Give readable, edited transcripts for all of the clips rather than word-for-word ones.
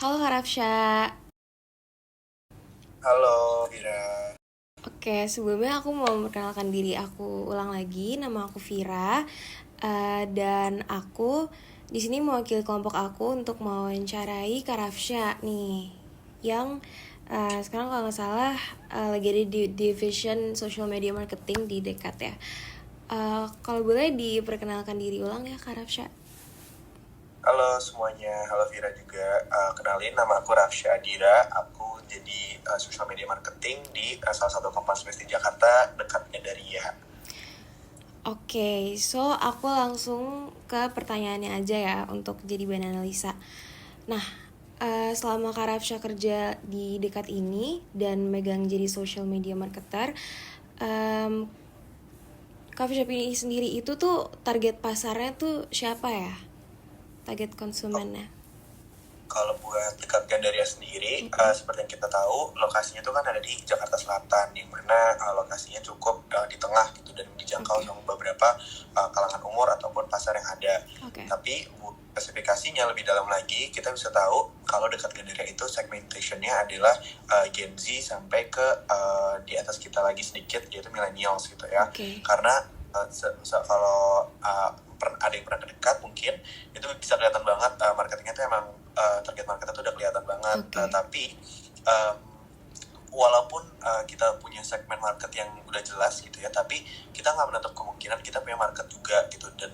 Halo Kak Rafsya. Halo, Vira. Oke, sebelumnya aku mau memperkenalkan diri aku ulang lagi. Nama aku Vira. Dan aku di sini mewakili kelompok aku untuk mewawancarai Kak Rafsya nih. Yang sekarang kalau nggak salah lagi ada di Division Social Media Marketing di Dekat ya. Kalau boleh diperkenalkan diri ulang ya Kak Rafsya. Halo semuanya, halo Vira juga. Kenalin, nama aku Rafsya Adira. Aku jadi social media marketing di salah satu kampus di Jakarta, dekatnya dari ya. Oke, so aku langsung ke pertanyaannya aja ya untuk jadi bahan analisa. Nah, selama Kak Rafsya kerja di dekat ini dan megang jadi social media marketer, um, Kak Rafsya pilih sendiri itu tuh target pasarnya tuh siapa ya? Target konsumennya. Kalau buat dekat Gandaria sendiri, seperti yang kita tahu, lokasinya itu kan ada di Jakarta Selatan, yang mana lokasinya cukup di tengah gitu dan dijangkau sama beberapa kalangan umur ataupun pasar yang ada. Oke. Tapi spesifikasinya lebih dalam lagi, kita bisa tahu kalau dekat Gandaria itu segmentation-nya adalah Gen Z sampai ke di atas kita lagi sedikit, yaitu millennials gitu ya. Oke. Karena kalau ada yang pernah dekat mungkin itu bisa kelihatan banget marketingnya itu emang target marketnya tuh udah kelihatan banget. Tapi walaupun kita punya segmen market yang udah jelas gitu ya, tapi kita nggak menutup kemungkinan kita punya market juga gitu, dan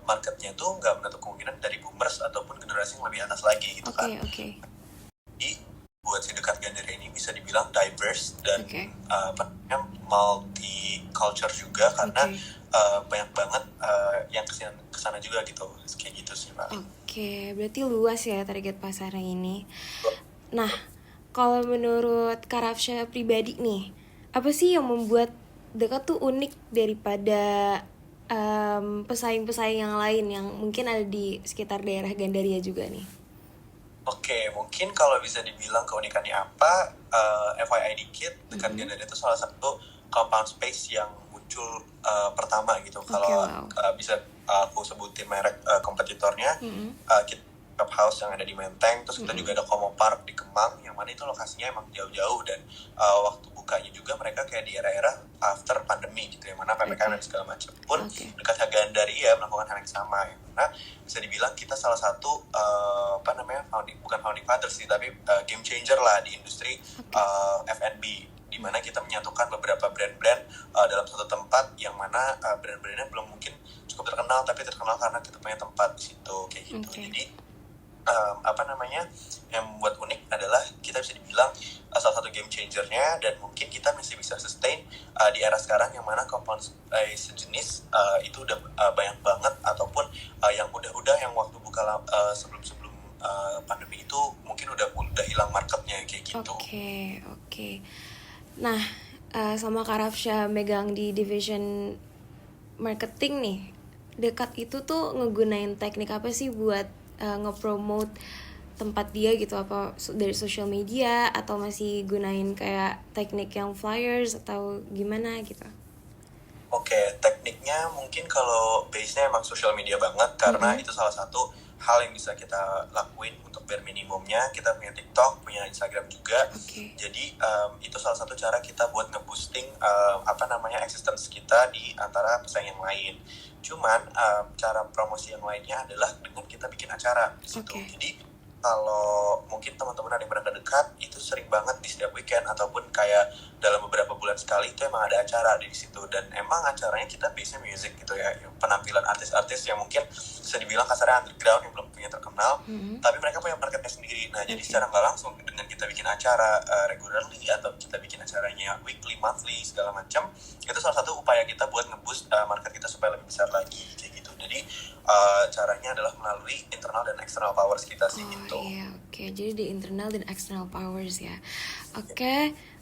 marketnya tuh nggak menutup kemungkinan dari boomers ataupun generasi yang lebih atas lagi gitu kan. Jadi buat si dekat Gandaria ini bisa dibilang diverse dan multi culture juga, karena banyak banget yang kesana juga gitu, kayak gitu sih Pak. Oke, berarti luas ya target pasarnya ini. Nah, kalau menurut Kak Rafsya pribadi nih, apa sih yang membuat Dekat tuh unik daripada pesaing-pesaing yang lain yang mungkin ada di sekitar daerah Gandaria juga nih? Oke, mungkin kalau bisa dibilang keunikannya apa, FYI dikit, dekat Gandaria itu salah satu compound space yang muncul pertama gitu. Kalau bisa aku sebutin merek kompetitornya, kita Clubhouse yang ada di Menteng, terus kita juga ada Como Park di Kemang, yang mana itu lokasinya emang jauh-jauh, dan waktu bukanya juga mereka kayak di era-era after pandemi gitu, yang mana PPKM dan segala macam pun dekat Gandaria melakukan hal yang sama, ya. Karena bisa dibilang kita salah satu bukan founding fathers sih, tapi game changer lah di industri F&B, di mana kita menyatukan beberapa brand-brand dalam satu tempat, yang mana brand-brandnya belum mungkin cukup terkenal, tapi terkenal karena kita punya tempat di situ kayak gitu. Jadi yang membuat unik adalah kita bisa dibilang salah satu game changernya, dan mungkin kita masih bisa sustain di era sekarang, yang mana compound sejenis itu udah banyak banget, ataupun yang udah yang waktu buka sebelum pandemi itu mungkin udah hilang marketnya kayak gitu. Oke. Nah, sama Kak Rafsya megang di division marketing nih, Dekat itu tuh ngegunain teknik apa sih buat nge-promote tempat dia gitu, apa dari social media atau masih gunain kayak teknik yang flyers atau gimana gitu? Oke, tekniknya mungkin kalau base-nya emang social media banget, karena itu salah satu hal yang bisa kita lakuin untuk bare minimumnya. Kita punya TikTok, punya Instagram juga. Jadi itu salah satu cara kita buat nge-boosting existence kita di antara pesaing yang lain. Cuman cara promosi yang lainnya adalah dengan kita bikin acara di situ. Jadi kalau mungkin teman-teman ada yang pernah dekat, itu sering banget di setiap weekend ataupun kayak dalam beberapa bulan sekali itu emang ada acara di situ, dan emang acaranya kita base-nya music gitu ya, penampilan artis-artis yang mungkin bisa dibilang kasarnya underground, yang belum punya terkenal, tapi mereka punya marketnya sendiri. Nah, jadi secara nggak langsung dengan kita bikin acara regularly atau kita bikin acaranya weekly, monthly, segala macam, itu salah satu upaya kita buat nge-boost market kita supaya lebih besar lagi kayak gitu. Jadi caranya adalah melalui internal dan external powers kita sih gitu. Jadi di internal dan external powers ya.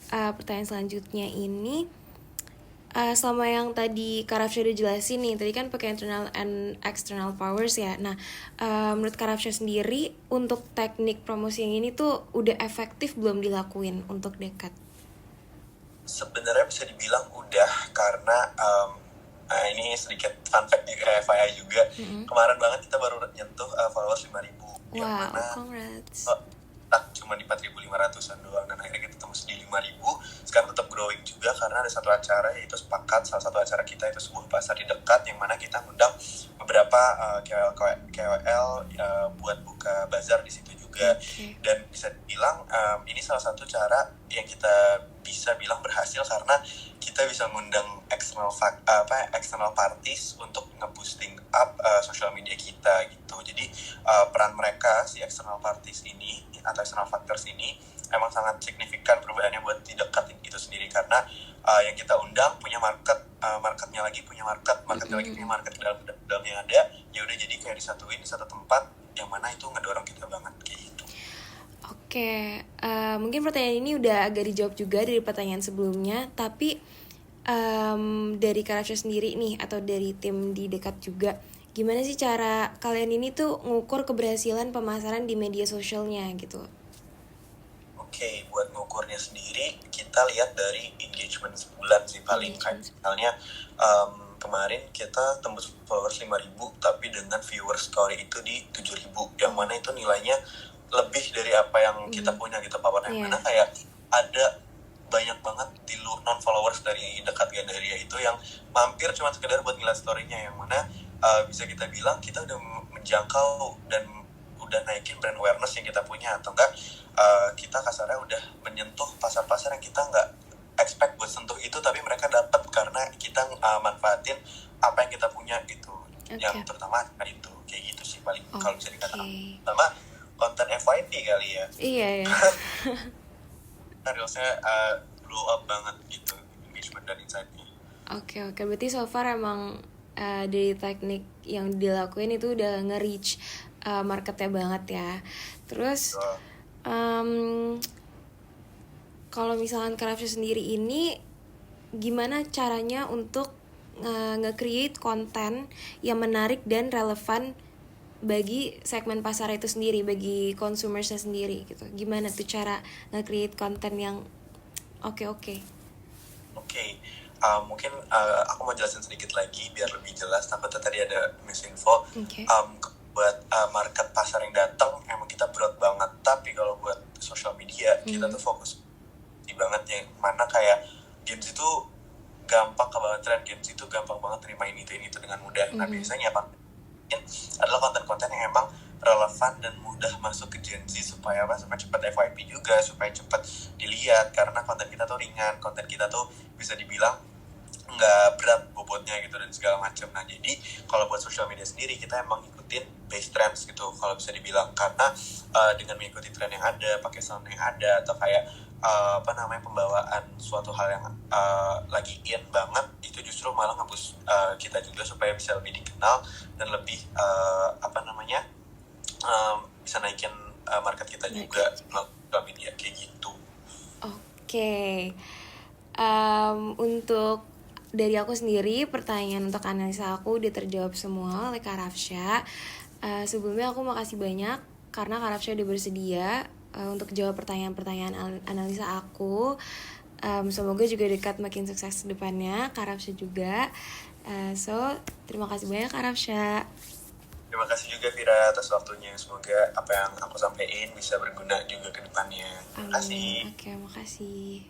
Pertanyaan selanjutnya ini, sama yang tadi Kak Rafsya udah jelasin nih, tadi kan pakai internal and external powers ya. Nah, menurut Kak Rafsya sendiri, untuk teknik promosi yang ini tuh udah efektif belum dilakuin untuk Dekat? Sebenarnya bisa dibilang udah, karena ini sedikit fun fact juga, FYI juga. Kemarin banget kita baru nyentuh followers 5.000 yang Wow, mana congrats. tak cuma di 4.500-an doang, dan akhirnya kita tembus di 5.000. Sekarang tetap growing juga karena ada satu acara, yaitu Sepakat. Salah satu acara kita itu sebuah pasar di dekat, yang mana kita ngundang beberapa KOL buat buka bazar di situ juga. Oke. Dan bisa dibilang ini salah satu cara yang kita bisa bilang berhasil karena kita bisa ngundang external parties untuk nge-boosting up social media kita gitu. Jadi peran mereka, si external parties ini atau external factors ini emang sangat signifikan perubahannya buat di dekat itu sendiri, karena yang kita undang punya marketnya lagi punya marketnya lagi punya market di dalam yang ada, ya udah jadi kayak disatuin di satu tempat, yang mana itu ngedorong kita banget kayak gitu. Oke, mungkin pertanyaan ini udah agak dijawab juga dari pertanyaan sebelumnya, tapi dari Karafsha sendiri nih, atau dari tim di dekat juga, gimana sih cara kalian ini tuh ngukur keberhasilan pemasaran di media sosialnya gitu? Oke, buat ngukurnya sendiri kita lihat dari engagement sebulan sih paling. Kayak misalnya kemarin kita tembus followers 5.000 tapi dengan viewer story itu di 7.000, yang mana itu nilainya lebih dari apa yang kita punya gitu, powernya. Yang mana kayak ada banyak banget di luar non followers dari dekat Gandaria itu yang mampir cuma sekedar buat ngeliat story-nya, yang mana bisa kita bilang kita udah menjangkau dan udah naikin brand awareness yang kita punya, atau enggak kita kasarnya udah menyentuh pasar-pasar yang kita nggak expect buat sentuh itu, tapi mereka dapat karena kita manfaatin apa yang kita punya gitu. Yang terutama itu kayak gitu sih paling kalau bisa dikatakan. Sama konten FYP kali ya. Iya ya. Reelsnya blow up banget gitu, engagement dan insight-nya. Oke, berarti so far emang dari teknik yang dilakuin itu udah nge-reach marketnya banget ya. Terus kalau misalkan Karafsha sendiri ini gimana caranya untuk nge-create konten yang menarik dan relevan bagi segmen pasar itu sendiri, bagi consumersnya sendiri gitu? Gimana tuh cara nge-create konten yang oke? Mungkin aku mau jelasin sedikit lagi biar lebih jelas, takutnya tadi ada misinfo. Buat market pasar yang datang emang kita broad banget, tapi kalau buat social media kita tuh fokus di banget, yang mana kayak Gen Z itu gampang kebawa tren, Gen Z itu gampang banget terima ini itu dengan mudah. Nah biasanya apa? Adalah konten-konten yang emang relevan dan mudah masuk ke Gen Z, supaya cepat FYP juga, supaya cepat dilihat, karena konten kita tuh ringan, konten kita tuh bisa dibilang nggak berat bobotnya gitu dan segala macam. Nah jadi kalau buat social media sendiri kita emang ngikutin base trends gitu kalau bisa dibilang, karena dengan mengikuti tren yang ada, pakai sound yang ada, atau kayak pembawaan suatu hal yang lagi in banget, itu justru malah nge-boost kita juga supaya bisa lebih dikenal dan lebih bisa naikin market kita juga melalui media kayak gitu. Oke. Untuk dari aku sendiri, pertanyaan untuk analisa aku udah terjawab semua oleh Karafsha. Sebelumnya aku makasih banyak karena Karafsha udah bersedia untuk jawab pertanyaan-pertanyaan analisa aku. Semoga juga dekat makin sukses ke depannya, Karafsha juga. Terima kasih banyak Karafsha. Terima kasih juga Vira atas waktunya. Semoga apa yang aku sampaikan bisa berguna juga ke depannya. Terima kasih. Oke, makasih.